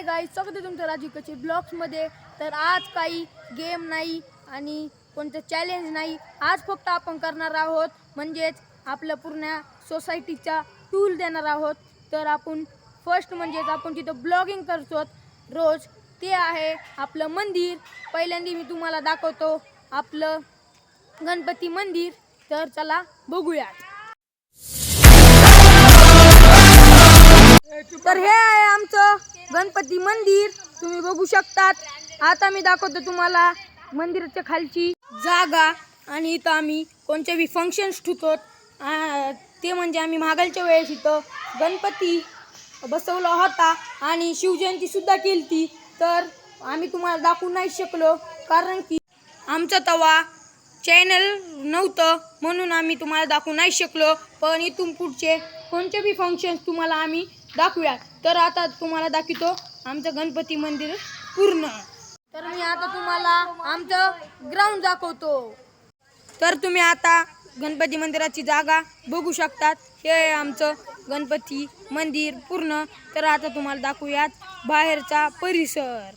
Guys, स्वागत आहे तुमचं राजू कचे ब्लॉग्समध्ये। तर आज काही गेम नाही आणि कोणतं चॅलेंज नाही। आज फक्त आपण करणार आहोत म्हणजेच आपल्या पूर्ण सोसायटीचा टूर देणार आहोत। तर आपण फर्स्ट म्हणजेच आपण तिथं ब्लॉगिंग करतो रोज, ते आहे आपलं मंदिर। पहिल्यांदा मी तुम्हाला दाखवतो आपलं गणपती मंदिर। तर चला बघूया। तर हे आहे आमचं गणपती मंदिर, तुम्ही बघू शकतात। आता मी दाखवतो तुम्हाला मंदिराच्या खालची जागा। आणि इथं आम्ही कोणते बी फंक्शन्स ठेवतो, ते म्हणजे आम्ही मागलच्या वेळेस इथं गणपती बसवला होता आणि शिवजयंती सुद्धा केली। तर आम्ही तुम्हाला दाखवू नाही शकलो कारण की आमचा तवा चॅनल नव्हतं, म्हणून आम्ही तुम्हाला दाखवू नाही शकलो। पण इथून पुढचे कोणते बी फंक्शन्स तुम्हाला आम्ही दाखवूया। तर आता तुम्हाला दाखवतो आमचं गणपती मंदिर पूर्ण। तर मी आता तुम्हाला आमचं ग्राउंड दाखवतो। तर तुम्ही आता गणपती मंदिराची जागा बघू शकतात। हे आहे आमचं गणपती मंदिर पूर्ण। तर आता तुम्हाला दाखवूयात बाहेरचा परिसर।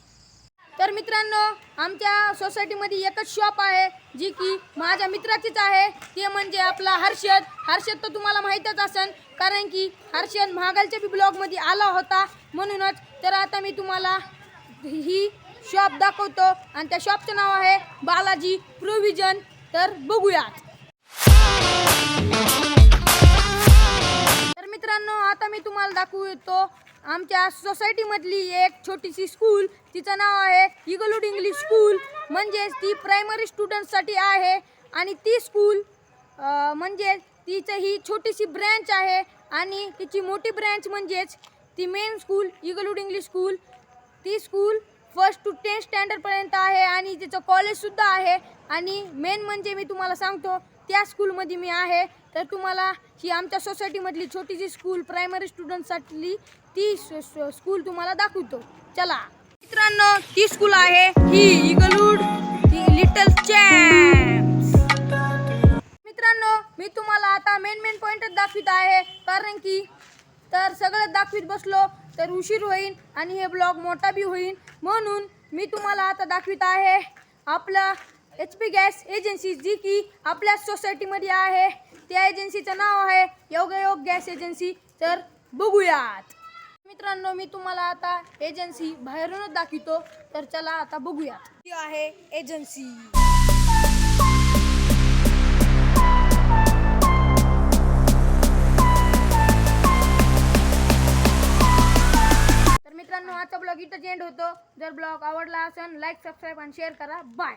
तर मित्रांनो, आमच्या सोसायटीमध्ये एकच शॉप आहे जी की माझ्या मित्राचीच आहे, ते म्हणजे आपला हर्षद। हर्षद तर तुम्हाला माहीतच असेल कारण की हर्षद मागलच्या बी ब्लॉगमध्ये आला होता म्हणूनच। तर आता मी तुम्हाला ही शॉप दाखवतो आणि त्या शॉपचं नाव आहे बालाजी प्रोव्हिजन। तर बघूयात। तर मित्रांनो, आता मी तुम्हाला दाखवतो आमच्या सोसायटीमधली एक छोटीशी स्कूल। तिचं नाव आहे इगलूड इंग्लिश स्कूल, म्हणजेच ती प्रायमरी स्टुडंटसाठी आहे। आणि ती स्कूल म्हणजे तिचं ही छोटीशी ब्रँच आहे आणि तिची मोठी ब्रँच म्हणजेच ती मेन स्कूल इगलूड इंग्लिश स्कूल। ती स्कूल 1st to 10th स्टँडर्डपर्यंत आहे आणि तिचं कॉलेजसुद्धा आहे। आणि मेन म्हणजे मी तुम्हाला सांगतो त्या स्कूलमध्ये मी आहे। तर तुम्हाला ही आमच्या सोसायटीमधली छोटीशी स्कूल प्रायमरी स्टुडंटसाठी ती स्कूल तुम्हाला दाखवतो, चला। मित्रांनो, ती स्कूल आहे ही इगलूड लिटल चॅम्प्स। मित्रांनो, मी तुम्हाला आता मेन पॉइंटच दाखवित आहे कारण की तर सगळं दाखवित बसलो तर उशीर होईल आणि हे ब्लॉग मोठा बी होईल, म्हणून मी तुम्हाला आता दाखवित आहे आपला HP गॅस एजन्सी, जी की आपल्या सोसायटीमध्ये आहे। त्या एजन्सीचं नाव आहे योगायोग गॅस एजन्सी। तर बघूयात। मित्रांनो, मी तुम्हाला आता एजन्सी बाहेरूनच दाखवतो, तर चला आता बघूयात। ही आहे एजन्सी। तर मित्रांनो, आजचा ब्लॉग इथंच एंड होतो। जर ब्लॉग आवडला असेल लाईक, सबस्क्राईब आणि शेअर करा। बाय।